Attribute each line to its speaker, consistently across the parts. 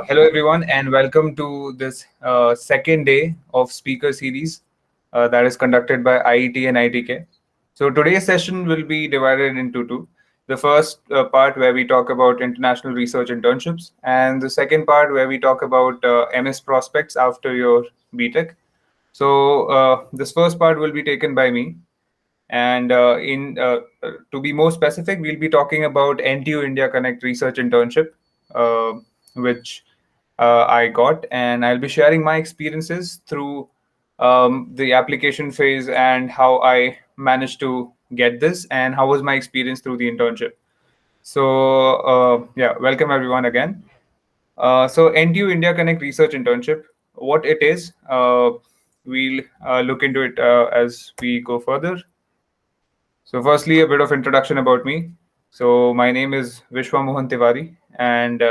Speaker 1: Hello, everyone, and welcome to this second day of speaker series that is conducted by IET and ITK. So today's session will be divided into two. The first part where we talk about international research internships, and the second part where we talk about MS prospects after your BTech. So this first part will be taken by me, and to be more specific, we'll be talking about NTU-India Connect Research Internship, which I got, and I'll be sharing my experiences through the application phase and how I managed to get this, and how was my experience through the internship. So, yeah, welcome everyone again. So, NTU India Connect Research Internship, what it is, we'll look into it as we go further. So, firstly, a bit of introduction about me. So, my name is Vishwa Mohan Tiwari, and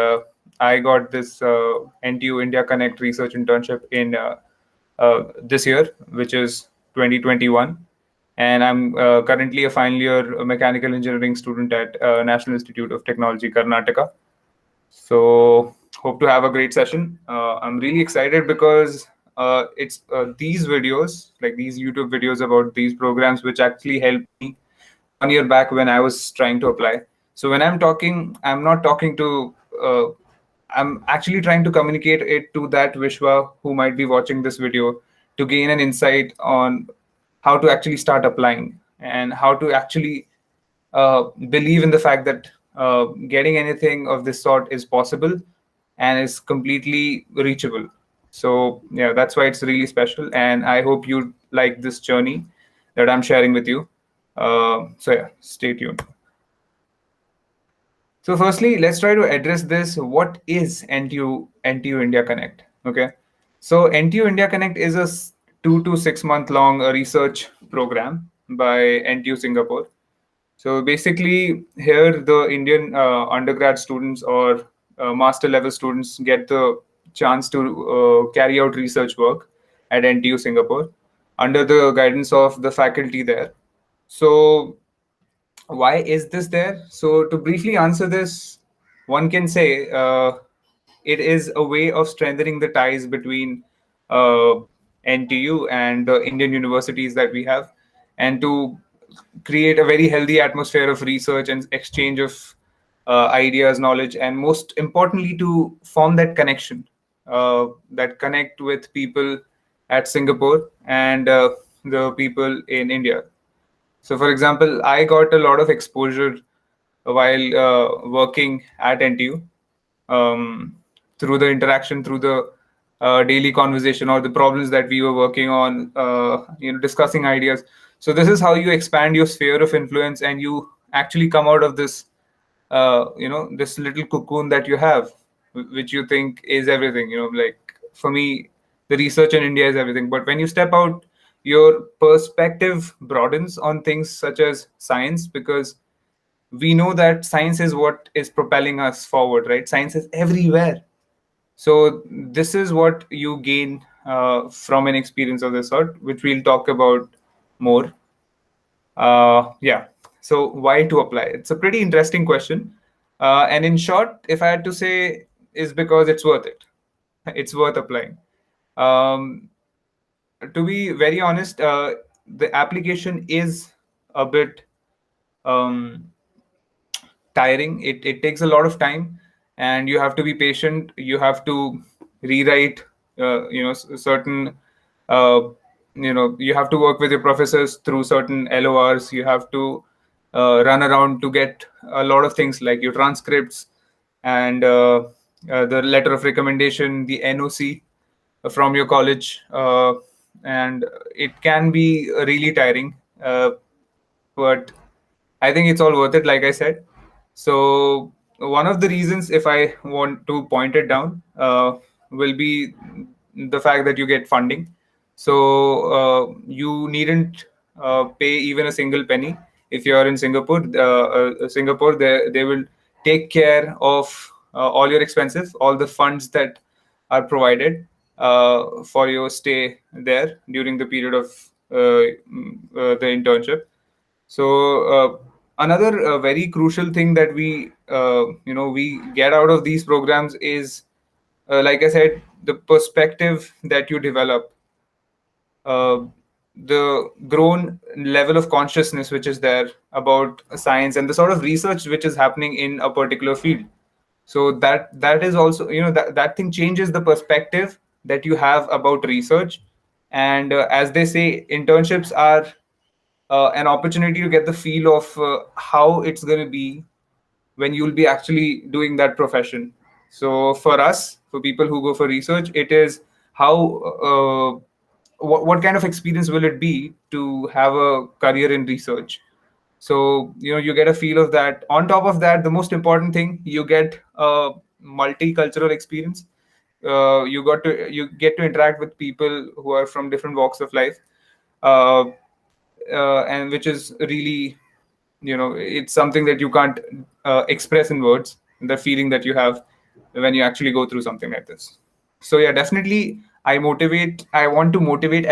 Speaker 1: I got this NTU India Connect research internship in this year, which is 2021. And I'm currently a final year mechanical engineering student at National Institute of Technology, Karnataka. So, hope to have a great session. I'm really excited because it's these videos, like these YouTube videos about these programs, which actually helped me 1 year back when I was trying to apply. So when I'm talking, I'm not talking to, I'm actually trying to communicate it to that Vishwa who might be watching this video to gain an insight on how to actually start applying and how to actually believe in the fact that getting anything of this sort is possible and is completely reachable. So yeah, that's why it's really special, and I hope you like this journey that I'm sharing with you. So yeah, stay tuned. So firstly, let's try to address this. What is NTU India Connect? Okay, so NTU India Connect is a 2 to 6 month long research program by NTU Singapore. So basically, here the Indian undergrad students or master level students get the chance to carry out research work at NTU Singapore under the guidance of the faculty there. So why is this there? So to briefly answer this, one can say it is a way of strengthening the ties between uh, NTU and the Indian universities that we have, and to create a very healthy atmosphere of research and exchange of ideas, knowledge, and most importantly, to form that connection, that connect with people at Singapore and the people in India. So, for example, I got a lot of exposure while working at NTU, through the interaction, through the daily conversation or the problems that we were working on, discussing ideas. So this is how you expand your sphere of influence, and you actually come out of this, this little cocoon that you have, which you think is everything. Like for me, the research in India is everything. But when you step out, your perspective broadens on things such as science, because we know that science is what is propelling us forward, right? Science is everywhere. So this is what you gain from an experience of this sort, which we'll talk about more. Yeah. So why to apply? It's a pretty interesting question. And in short, if I had to say, is because it's worth it. It's worth applying. Um, to be very honest, the application is a bit um, tiring. It takes a lot of time, and you have to be patient. You have to rewrite, certain, uh, you have to work with your professors through certain LORs. You have to run around to get a lot of things like your transcripts and the letter of recommendation, the NOC from your college, and it can be really tiring. But I think it's all worth it, like I said. So one of the reasons, if I want to point it down, will be the fact that you get funding. So you needn't pay even a single penny if you are in Singapore. Singapore, they will take care of all your expenses, all the funds that are provided for your stay there during the period of the internship. So another very crucial thing that we get out of these programs is like I said, the perspective that you develop, uh, the grown level of consciousness which is there about science and the sort of research which is happening in a particular field. So that is also, that thing changes the perspective that you have about research. And as they say, internships are an opportunity to get the feel of how it's going to be when you'll be actually doing that profession. So for us, for people who go for research, it is how what kind of experience will it be to have a career in research. So you get a feel of that. On top of that, the most important thing, you get a multicultural experience. You get to interact with people who are from different walks of life, uh, and which is really, it's something that you can't express in words, the feeling that you have when you actually go through something like this. So yeah, definitely I want to motivate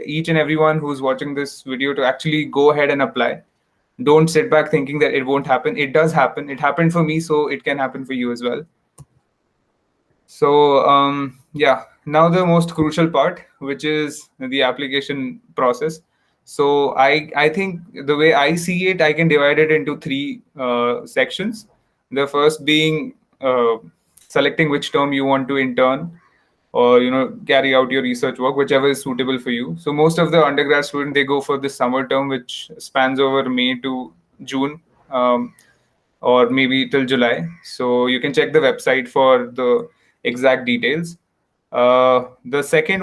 Speaker 1: each and everyone who's watching this video to actually go ahead and apply. Don't sit back thinking that it won't happen. It does happen. It happened for me, so it can happen for you as well. So yeah, now the most crucial part, which is the application process. So I think the way I see it, I can divide it into three sections. The first being selecting which term you want to intern, or carry out your research work, whichever is suitable for you. So most of the undergrad students, they go for the summer term, which spans over May to June. Or maybe till July. So you can check the website for the exact details. The second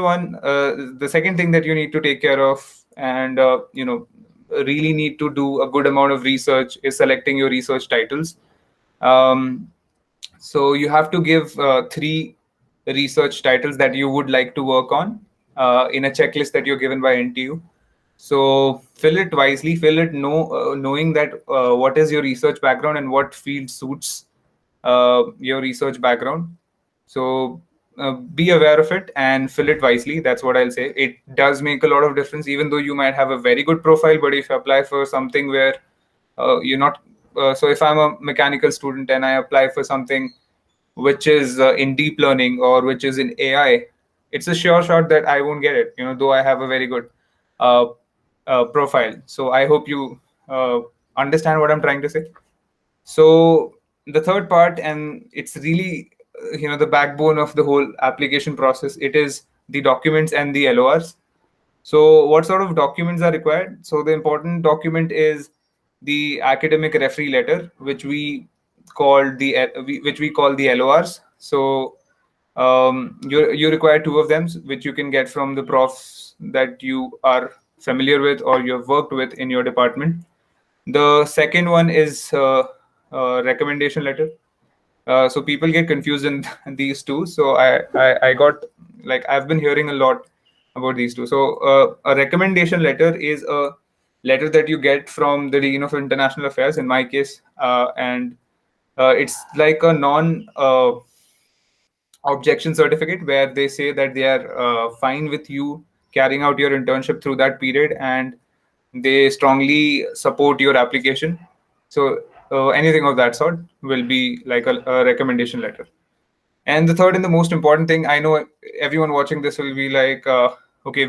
Speaker 1: thing that you need to take care of, and really need to do a good amount of research, is selecting your research titles. Um, so you have to give three research titles that you would like to work on in a checklist that you're given by NTU. So fill it wisely, knowing that what is your research background and what field suits your research background. So be aware of it and fill it wisely. That's what I'll say. It does make a lot of difference, even though you might have a very good profile, but if you apply for something where you're not. So if I'm a mechanical student and I apply for something which is in deep learning or which is in AI, it's a sure shot that I won't get it. Though I have a very good uh, profile. So I hope you understand what I'm trying to say. So the third part, and it's really the backbone of the whole application process. It is the documents and the LORs. So what sort of documents are required? So the important document is the academic referee letter, which we call the LORs. So you require two of them, which you can get from the profs that you are familiar with or you have worked with in your department. The second one is recommendation letter. So people get confused in these two. So I got, like, I've been hearing a lot about these two. So a recommendation letter is a letter that you get from the Dean of International Affairs, in my case, and it's like a non objection certificate where they say that they are fine with you carrying out your internship through that period, and they strongly support your application. So anything of that sort will be like a recommendation letter. And the third and the most important thing, I know everyone watching this will be like, okay,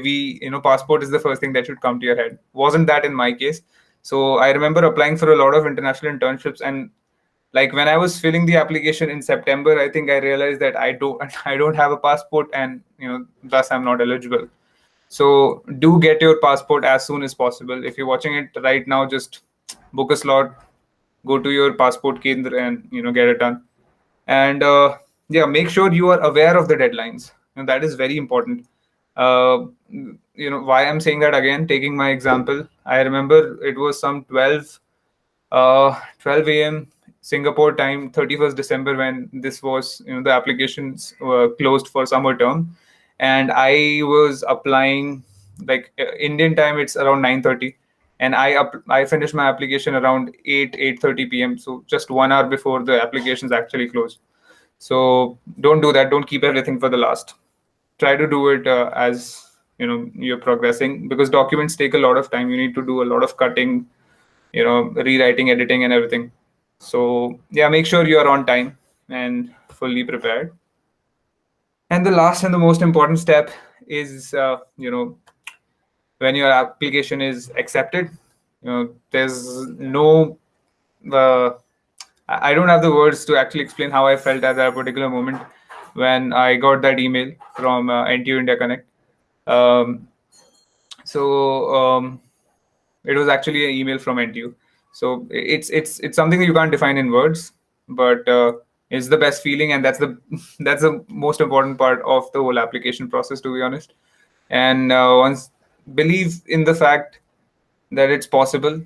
Speaker 1: passport is the first thing that should come to your head. Wasn't that in my case? So I remember applying for a lot of international internships, and like when I was filling the application in September, I think I realized that I don't have a passport, and thus I'm not eligible. So do get your passport as soon as possible. If you're watching it right now, just book a slot, go to your passport kendra, and get it done. And yeah, make sure you are aware of the deadlines. That is very important. uh, why I'm saying that, again, taking my example, I remember it was some 12 a.m. Singapore time, 31st December, when this was, the applications were closed for summer term. And I was applying, like, Indian time, it's around 9:30. And I finished my application around 8:30 p.m. So just 1 hour before the applications actually closed. So don't do that. Don't keep everything for the last. Try to do it as you're progressing, because documents take a lot of time. You need to do a lot of cutting, rewriting, editing, and everything. So yeah, make sure you are on time and fully prepared. And the last and the most important step is, when your application is accepted, there's no uh, I don't have the words to actually explain how I felt at that particular moment when I got that email from NTU India Connect. Um, so it was actually an email from NTU. So it's something that you can't define in words, but it's the best feeling, and that's the that's the most important part of the whole application process, to be honest. And once believe in the fact that it's possible.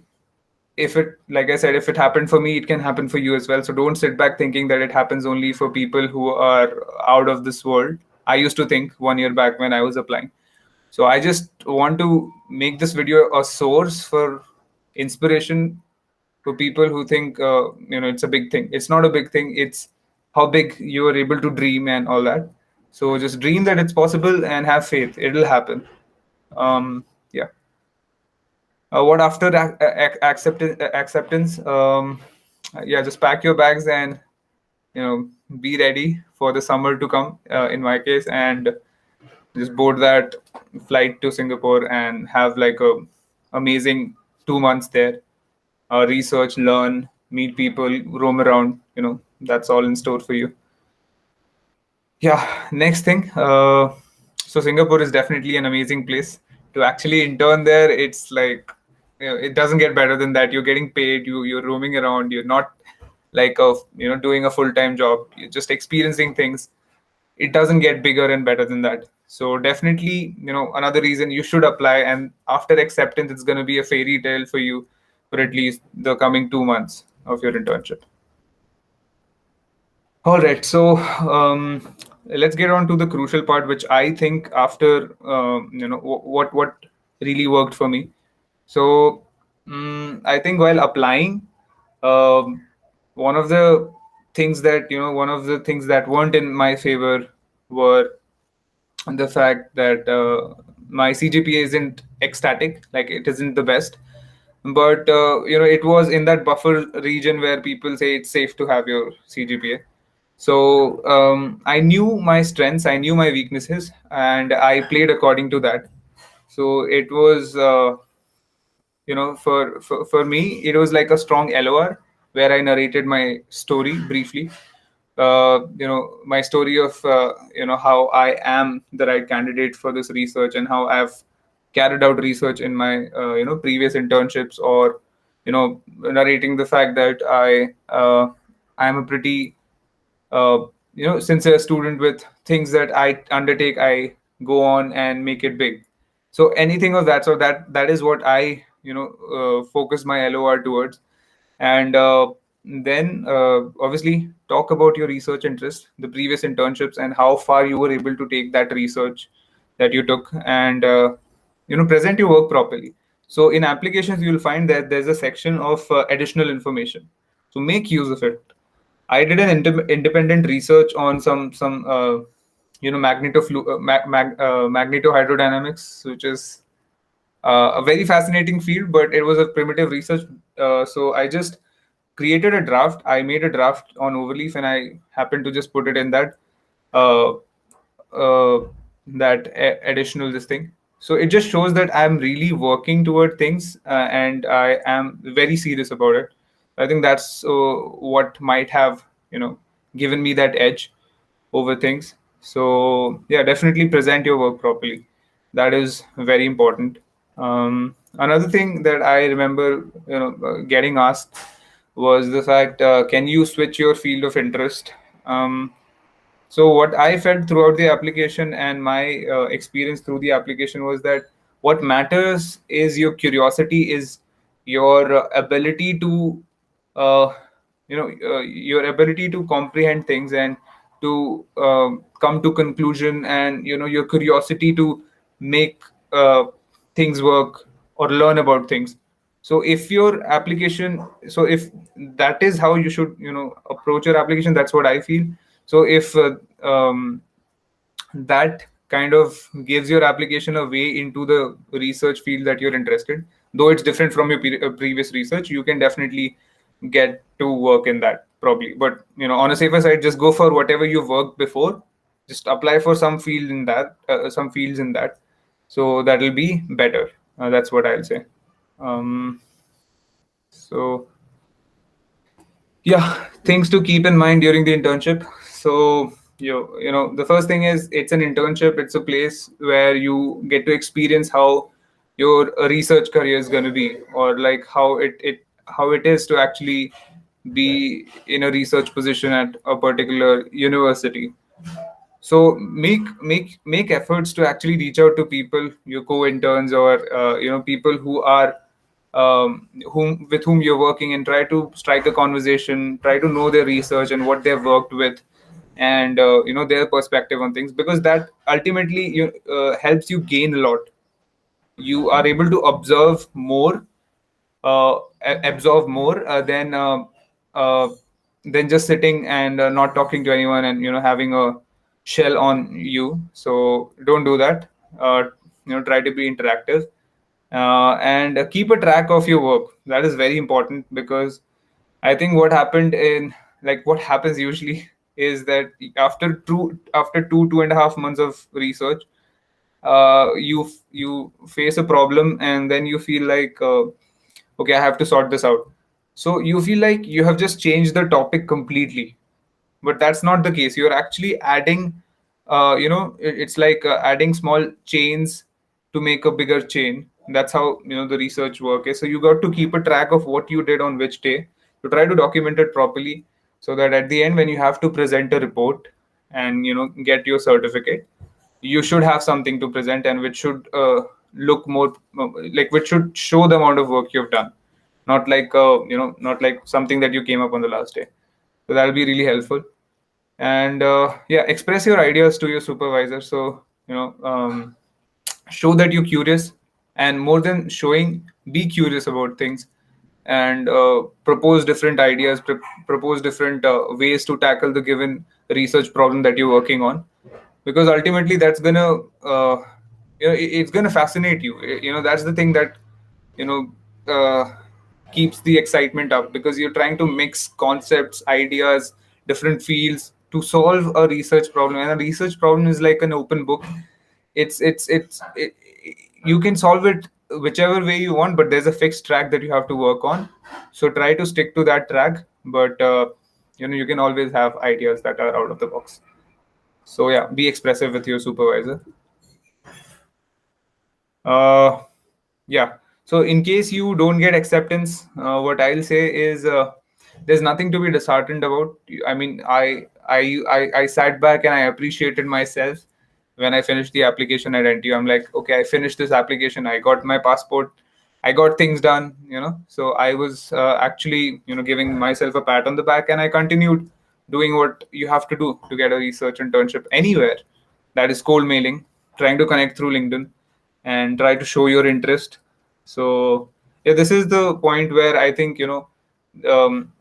Speaker 1: If it, like I said, if it happened for me, it can happen for you as well. So don't sit back thinking that it happens only for people who are out of this world. I used to think 1 year back when I was applying. So I just want to make this video a source for inspiration for people who think it's a big thing. It's not a big thing. It's how big you are able to dream and all that. So just dream that it's possible and have faith. It'll happen. Yeah. What after acceptance? Yeah, just pack your bags and be ready for the summer to come. In my case, and just board that flight to Singapore and have like a amazing 2 months there. Research, learn, meet people, roam around. That's all in store for you. Yeah, next thing. So Singapore is definitely an amazing place to actually intern there. It's like, it doesn't get better than that. You're getting paid. You're roaming around. You're not like doing a full time job. You're just experiencing things. It doesn't get bigger and better than that. So definitely, another reason you should apply. And after acceptance, it's going to be a fairy tale for you for at least the coming 2 months of your internship. All right, so let's get on to the crucial part, which I think after what really worked for me. So I think while applying, um, one of the things that weren't in my favor were the fact that my CGPA isn't ecstatic, like it isn't the best, but it was in that buffer region where people say it's safe to have your CGPA. So I knew my strengths, I knew my weaknesses, and I played according to that. So it was, for me, it was like a strong LOR where I narrated my story briefly. My story of how I am the right candidate for this research and how I've carried out research in my previous internships, or narrating the fact that I am a pretty sincere student with things that I undertake. I go on and make it big. So anything of that, so that is what I focus my LOR towards. And then obviously talk about your research interest, the previous internships, and how far you were able to take that research that you took, and present your work properly. So in applications, you'll find that there's a section of additional information. So make use of it. I did an independent research on some magnetohydrodynamics, which is a very fascinating field, but it was a primitive research. So I just created a draft. I made a draft on Overleaf, and I happened to just put it in uh, uh, additional this thing. So it just shows that I'm really working toward things, and I am very serious about it. I think that's what might have given me that edge over things. So yeah, definitely present your work properly. That is very important. Another thing that I remember getting asked was the fact, can you switch your field of interest? So what I felt throughout the application and my experience through the application was that what matters is your curiosity, is your ability to uh, your ability to comprehend things and to come to conclusion, and your curiosity to make things work or learn about things. So if your application, so if that is how you should approach your application, that's what I feel. So if that kind of gives your application a way into the research field that you're interested, though it's different from your previous research, you can definitely get to work in that probably. But on a safer side, just go for whatever you've worked before, just apply for some field in that, some fields in that. So that will be better. That's what I'll say. Um, so yeah, things to keep in mind during the internship. So the first thing is, it's an internship. It's a place where you get to experience how your research career is going to be, or like how it is to actually be in a research position at a particular university. So make efforts to actually reach out to people, your co-interns, or people who are whom with whom you're working, and try to strike a conversation, try to know their research and what they've worked with, and their perspective on things, because that ultimately helps you gain a lot. You are able to absorb more uh, than just sitting and not talking to anyone, and having a shell on you. So don't do that. Try to be interactive, and keep a track of your work. That is very important, because I think what happens usually is that after 2.5 months of research, you face a problem, and then you feel like, okay, I have to sort this out. So you feel like you have just changed the topic completely, but that's not the case. You're actually adding, it's like adding small chains to make a bigger chain. That's how the research work is. So you got to keep a track of what you did on which day, to try to document it properly, so that at the end, when you have to present a report and get your certificate, you should have something to present, and which should look more like, which should show the amount of work you've done, not like something that you came up on the last day. So that'll be really helpful. And yeah, express your ideas to your supervisor. So show that you're curious, and more than showing, be curious about things, and propose different ideas, propose different ways to tackle the given research problem that you're working on, because ultimately that's gonna it's gonna fascinate you. That's the thing that you know uh, keeps the excitement up, because you're trying to mix concepts, ideas, different fields to solve a research problem. And a research problem is like an open book. It's you can solve it whichever way you want, but there's a fixed track that you have to work on. So try to stick to that track, but you can always have ideas that are out of the box. So yeah, be expressive with your supervisor. uh, yeah, so in case you don't get acceptance, what I'll say is, there's nothing to be disheartened about. I mean, I sat back and I appreciated myself when I finished the application at NTU. I'm like, okay, I finished this application, I got my passport, I got things done. So I was actually giving myself a pat on the back, and I continued doing what you have to do to get a research internship anywhere. That is cold mailing, trying to connect through LinkedIn, and try to show your interest. So yeah, this is the point where I think um,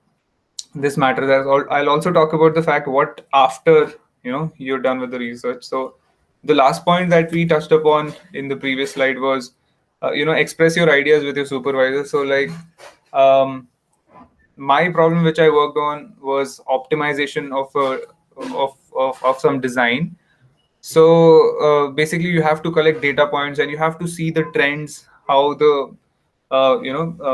Speaker 1: this matters. I'll also talk about the fact what after you're done with the research. So the last point that we touched upon in the previous slide was express your ideas with your supervisor. So like, um, my problem which I worked on was optimization of some design. So basically, you have to collect data points, and you have to see the trends, how the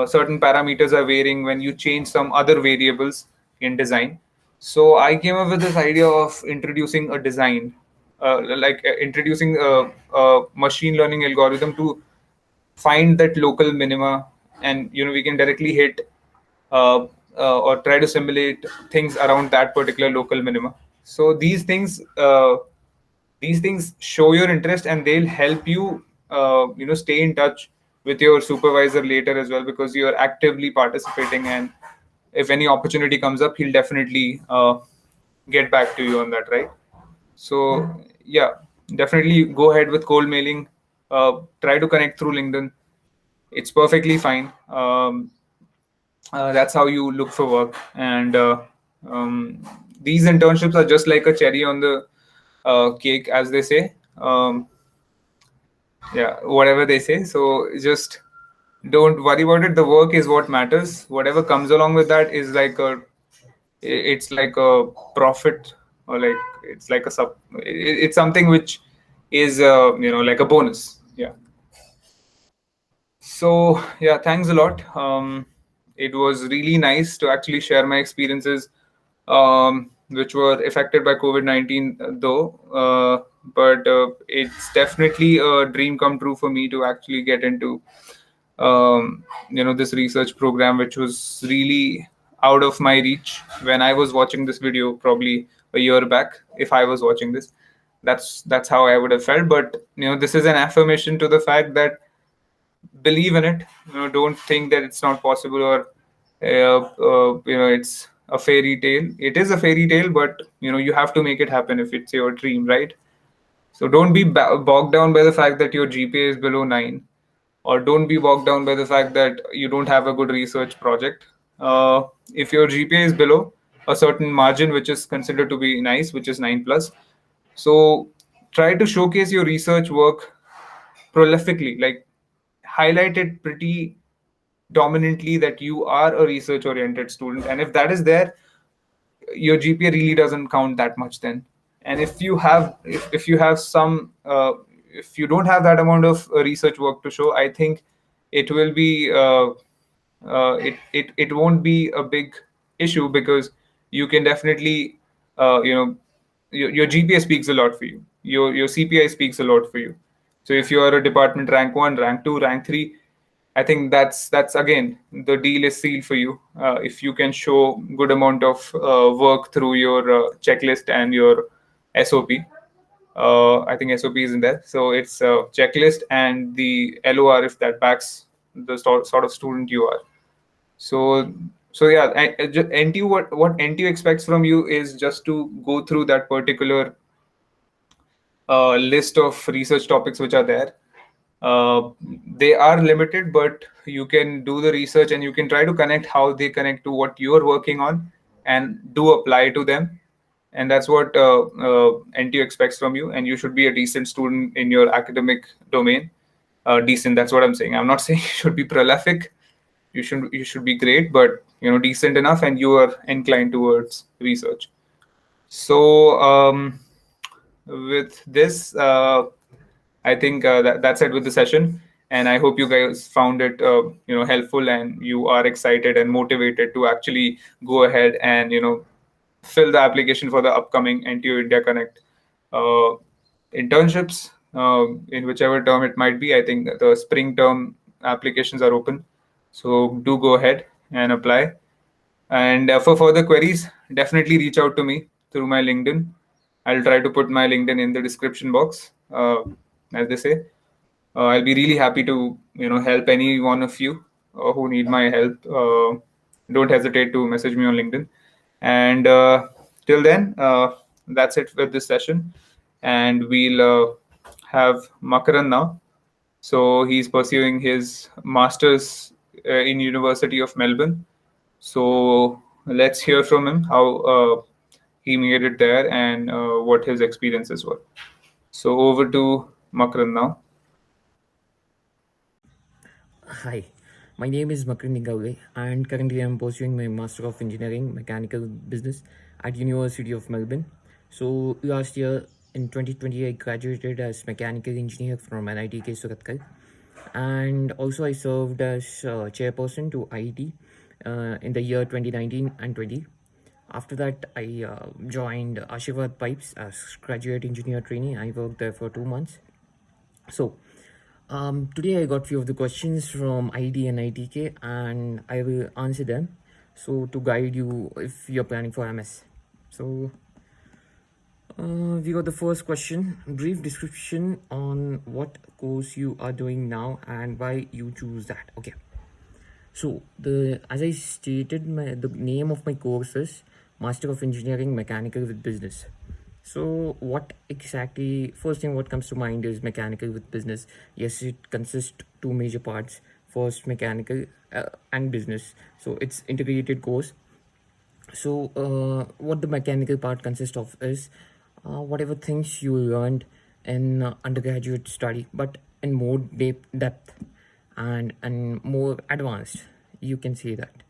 Speaker 1: certain parameters are varying when you change some other variables in design. So I came up with this idea of introducing a design, introducing a machine learning algorithm to find that local minima, and we can directly hit or try to simulate things around that particular local minima. So these things show your interest, and they'll help you stay in touch with your supervisor later as well, because you're actively participating, and if any opportunity comes up, he'll definitely get back to you on that, right? So yeah, definitely go ahead with cold mailing. Try to connect through LinkedIn. It's perfectly fine. That's how you look for work. And these internships are just like a cherry on the cake, as they say. Yeah, whatever they say. So just don't worry about it. The work is what matters. Whatever comes along with that is like it's like a profit or like it's like a sub. It's something which is like a bonus. Yeah. So yeah, thanks a lot. It was really nice to actually share my experiences, which were affected by COVID-19, though. But it's definitely a dream come true for me to actually get into, this research program, which was really out of my reach when I was watching this video, probably a year back. If I was watching this, that's how I would have felt. But this is an affirmation to the fact that believe in it. Don't think that it's not possible, or it's a fairy tale. It is a fairy tale, but you have to make it happen if it's your dream, right? So don't be bogged down by the fact that your GPA is below 9, or don't be bogged down by the fact that you don't have a good research project. If your GPA is below a certain margin, which is considered to be nice, which is 9 plus, so try to showcase your research work prolifically, like highlight it pretty dominantly that you are a research oriented student. And if that is there, your GPA really doesn't count that much then. And if you have some if you don't have that amount of research work to show, I think it will be it won't be a big issue, because you can definitely your GPA speaks a lot for you. Your CPI speaks a lot for you. So if you are a department rank 1, rank 2, rank 3, I think that's again, the deal is sealed for you. If you can show good amount of work through your checklist and your SOP. I think SOP is in there. So it's a checklist and the LOR, if that backs the sort of student you are. So yeah, NTU, what NTU expects from you is just to go through that particular list of research topics which are there. They are limited, but you can do the research and you can try to connect how they connect to what you're working on, and do apply to them. And that's what NTU expects from you. And you should be a decent student in your academic domain. Decent, that's what I'm saying. I'm not saying you should be prolific. You should be great, but decent enough, and you are inclined towards research. So with this, I think that's it with the session, and I hope you guys found it helpful, and you are excited and motivated to actually go ahead and fill the application for the upcoming NTU India Connect uh, internships, in whichever term it might be. I think the spring term applications are open, so do go ahead and apply. And for further queries, definitely reach out to me through my LinkedIn. I'll try to put my LinkedIn in the description box, as they say. I'll be really happy to help any one of you who need my help. Don't hesitate to message me on LinkedIn. And till then, that's it with this session. And we'll have Makarand now. So he's pursuing his master's in University of Melbourne. So let's hear from him how he made it there, and what his experiences were. So over to Makarand now.
Speaker 2: Hi, my name is Makarand and currently I'm pursuing my Master of Engineering Mechanical Business at University of Melbourne. So last year in 2020 I graduated as Mechanical Engineer from NITK Suratkal, and also I served as chairperson to IIT in the year 2019 and 20. After that, I joined Ashirvad Pipes as graduate engineer trainee. I worked there for 2 months. So, today I got few of the questions from ID and ITK, and I will answer them. So to guide you if you're planning for MS. So we got the first question: brief description on what course you are doing now and why you choose that. Okay. So the as I stated, the name of my course is Master of Engineering Mechanical with Business. So what exactly? First thing what comes to mind is mechanical with business. Yes, it consists two major parts. First, mechanical and business. So it's integrated course. So what the mechanical part consists of is whatever things you learned in undergraduate study, but in more depth and more advanced, you can say that.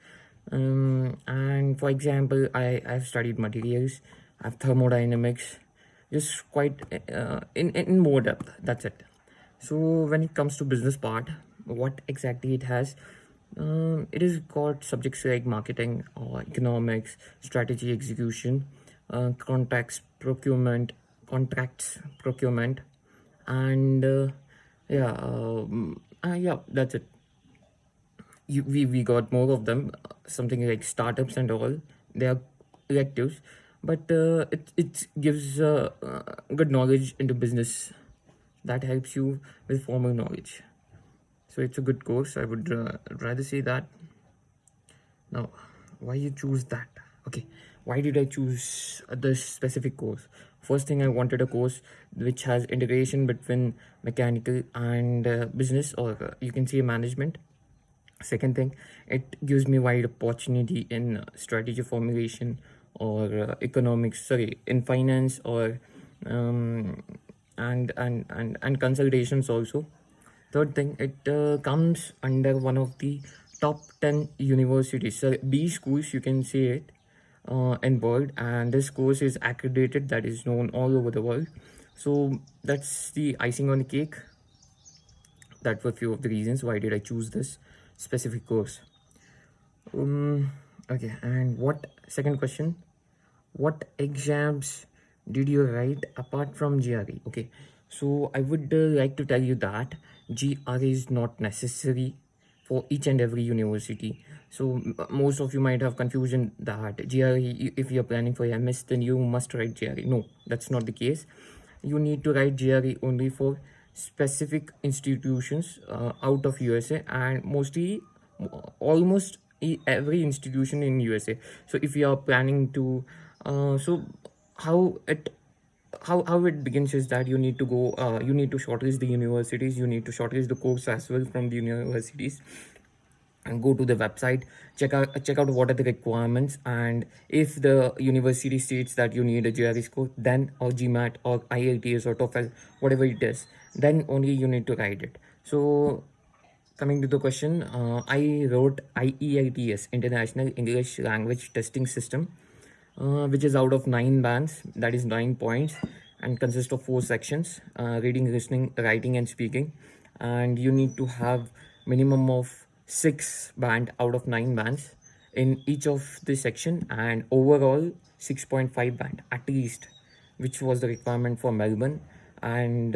Speaker 2: And for example, I've studied materials, I have thermodynamics, just quite in more depth. That's it. So when it comes to business part, what exactly it has, it is got subjects like marketing or economics, strategy execution, contracts procurement, and yeah, that's it. We got more of them, something like startups and all. They are electives, but it gives good knowledge into business that helps you with formal knowledge. So it's a good course. I would rather say that. Now, why you choose that? Okay, why did I choose this specific course? First thing, I wanted a course which has integration between mechanical and business, or you can say management. Second thing, it gives me wide opportunity in strategy formulation or economics, sorry, in finance or um, and consultations also. Third thing, it comes under one of the top 10 universities. So B schools, you can say it in world, and this course is accredited, that is known all over the world. So that's the icing on the cake. That were few of the reasons why did I choose this specific course. Um, okay, and what second question? What exams did you write apart from GRE? Okay, so I would like to tell you that GRE is not necessary for each and every university. So most of you might have confusion that GRE, if you're planning for MS, then you must write GRE. No, that's not the case. You need to write GRE only for specific institutions out of USA, and mostly almost every institution in USA. So if you are planning to so how it how it begins is that you need to go you need to shortlist the universities, you need to shortlist the course as well from the universities, and go to the website, check out what are the requirements, and if the university states that you need a GRE score, then or GMAT or IELTS or TOEFL, whatever it is, then only you need to write it. So coming to the question, I wrote IELTS, International English Language Testing System, which is out of 9 bands, that is 9 points, and consists of 4 sections: reading, listening, writing, and speaking. And you need to have minimum of 6 band out of 9 bands in each of the section, and overall 6.5 band at least, which was the requirement for Melbourne. And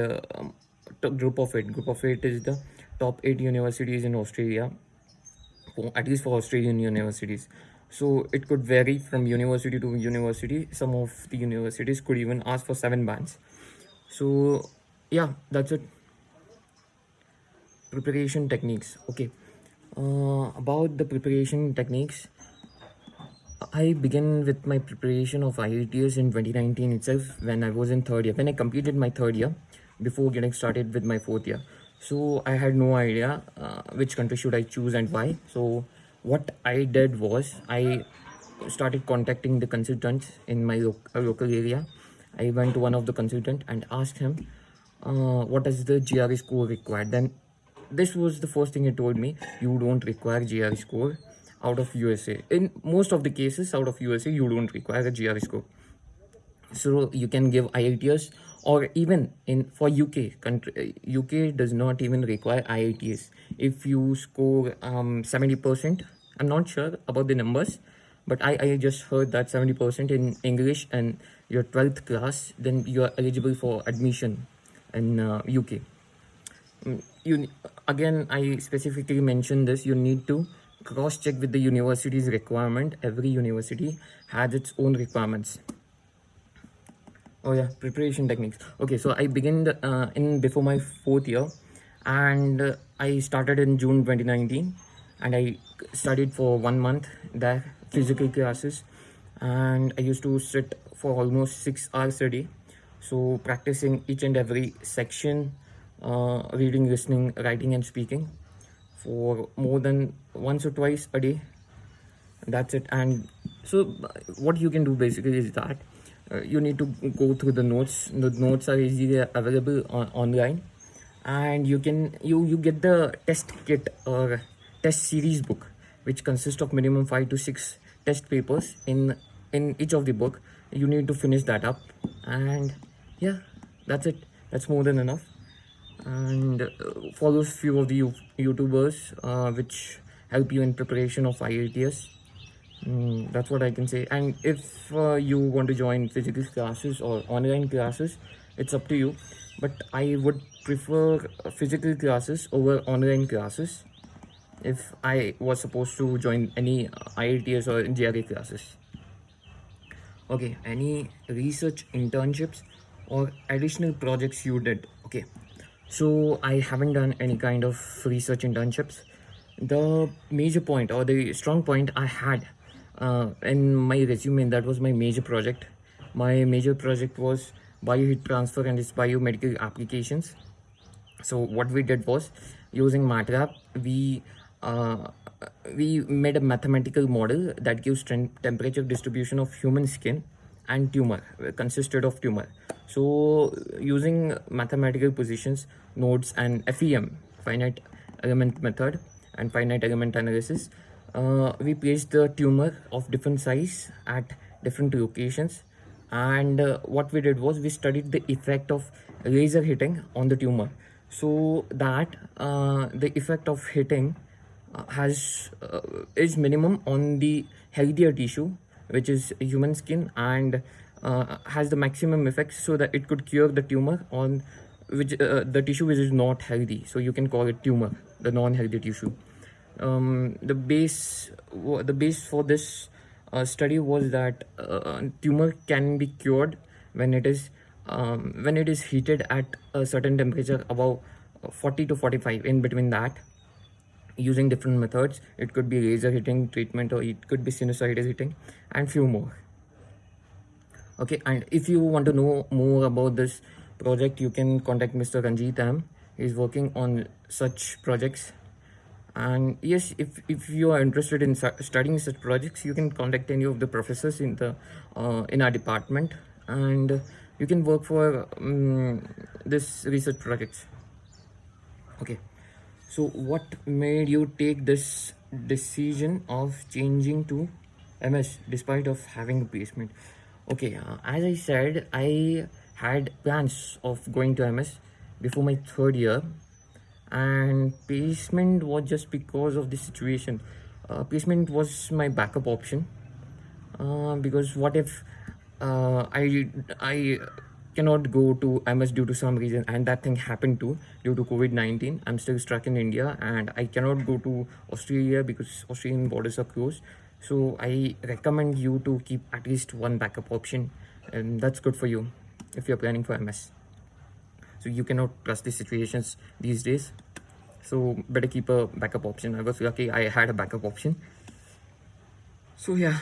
Speaker 2: group of eight is the top 8 universities in Australia, at least for Australian universities. So it could vary from university to university. Some of the universities could even ask for 7 bands. So yeah, that's it. Preparation techniques. Okay. About the preparation techniques, I began with my preparation of IELTS in 2019 itself, when I was in third year, when I completed my third year before getting started with my fourth year. So I had no idea which country should I choose and why. So what I did was I started contacting the consultants in my local area. I went to one of the consultant and asked him what is the GRE score required. Then this was the first thing he told me: you don't require GRE score out of USA. In most of the cases out of USA, you don't require a GRE score. So you can give IELTS, or even in for UK country, UK does not even require IELTS. If you score 70%, I'm not sure about the numbers, but I just heard that 70% in English and your 12th class, then you are eligible for admission in UK. You again, I specifically mentioned this, you need to cross check with the university's requirement. Every university has its own requirements. Oh yeah, preparation techniques. Okay, so I began in before my fourth year, and I started in June 2019, and I studied for 1 month there, physical classes, and I used to sit for almost 6 hours a day. So practicing each and every section, reading, listening, writing, and speaking for more than once or twice a day. That's it. And so what you can do basically is that you need to go through the notes. The notes are easily available online, and you get the test kit or test series book, which consists of minimum 5 to 6 test papers in each of the book. you need to finish that up. And yeah, that's it. That's more than enough. And follows few of the YouTubers which help you in preparation of IELTS. That's what I can say. And if you want to join physical classes or online classes, it's up to you. But I would prefer physical classes over online classes if I was supposed to join any IELTS or GRE classes. Okay, any research internships or additional projects you did? Okay, so I haven't done any kind of research internships. The major point or the strong point I had in my resume, that was my major project. My major project was bioheat transfer and its biomedical applications. So what we did was, using MATLAB, uh, we made a mathematical model that gives temperature distribution of human skin and tumor, consisted of tumor. So using mathematical positions, nodes, and FEM, finite element method, and finite element analysis, we placed the tumor of different size at different locations. And what we did was, we studied the effect of laser hitting on the tumor, so that the effect of hitting has is minimum on the healthier tissue, which is human skin, and has the maximum effect so that it could cure the tumor on which the tissue which is not healthy, so you can call it tumor, the non-healthy tissue. The base for this study was that tumor can be cured when it is heated at a certain temperature above 40 to 45, in between that, using different methods. It could be laser hitting treatment, or it could be sinusoidal hitting, and few more. Okay, and if you want to know more about this project, you can contact Mr. Ranjit M. He's working on such projects. And yes, if you are interested in studying such projects, you can contact any of the professors in our department, and you can work for this research projects. Okay, so what made you take this decision of changing to MS despite of having a placement? Okay, as I said, I had plans of going to MS before my third year, and placement was just because of the situation. Placement was my backup option, because what if I cannot go to MS due to some reason, and that thing happened too due to COVID-19. I'm still stuck in India, and I cannot go to Australia because Australian borders are closed. So I recommend you to keep at least one backup option, and that's good for you if you're planning for MS. So you cannot trust the situations these days, so better keep a backup option. I was lucky I had a backup option. So yeah,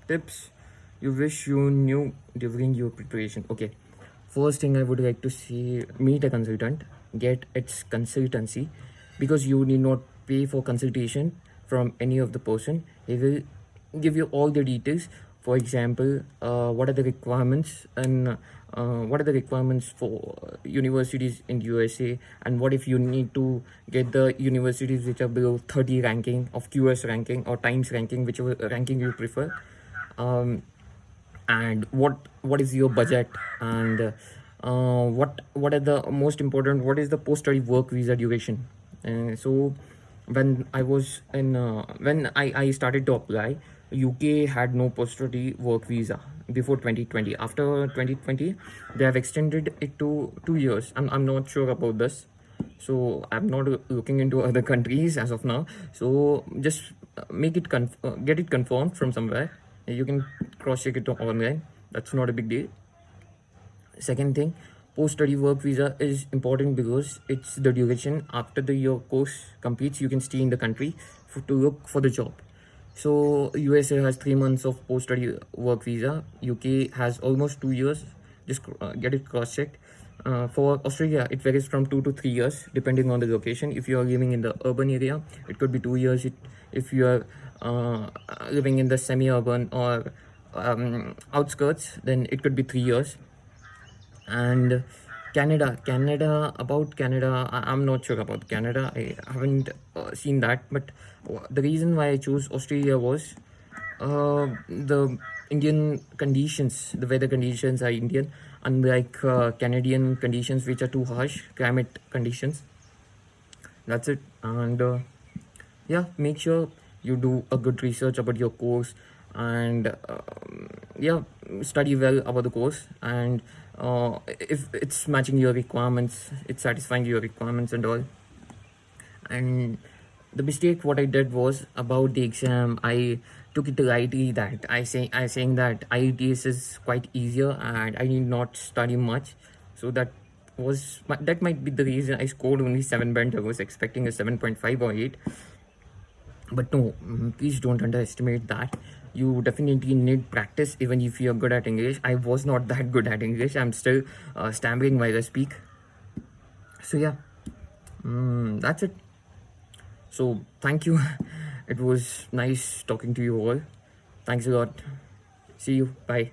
Speaker 2: tips you wish you knew during your preparation. Okay, first thing I would like to say, meet a consultant, get its consultancy, because you need not pay for consultation from any of the person. He will give you all the details. For example, what are the requirements, and what are the requirements for universities in USA, and what if you need to get the universities which are below 30 ranking of QS ranking or Times ranking, whichever ranking you prefer. And what is your budget, and what are the most important, what is the post-study work visa duration. So when I started to apply, UK had no post-study work visa before 2020. After 2020, they have extended it to 2 years. I'm not sure about this, so I'm not looking into other countries as of now. So just make it get it confirmed from somewhere. You can cross check it online. That's not a big deal. Second thing, post-study work visa is important because it's the duration after your course completes. You can stay in the country to look for the job. So USA has 3 months of post-study work visa. UK has almost 2 years. Just get it cross-checked. For Australia, it varies from 2 to 3 years depending on the location. If you are living in the urban area, it could be 2 years. If you are living in the semi-urban or outskirts, then it could be 3 years. And about Canada, I'm not sure about Canada. I haven't seen that, but the reason why I chose Australia was The Indian conditions, the weather conditions are Indian, unlike Canadian conditions, which are too harsh, climate conditions. That's it. And yeah, make sure you do a good research about your course, and yeah, study well about the course. And if it's matching your requirements, it's satisfying your requirements and all. And the mistake what I did was about the exam. I took it lightly, that I saying that IELTS is quite easier and I need not study much. So that might be the reason I scored only 7 band. I was expecting a 7.5 or 8. But no, please don't underestimate that. You definitely need practice even if you're good at English. I was not that good at English. I'm still stammering while I speak. So yeah, that's it. So thank you. It was nice talking to you all. Thanks a lot. See you. Bye.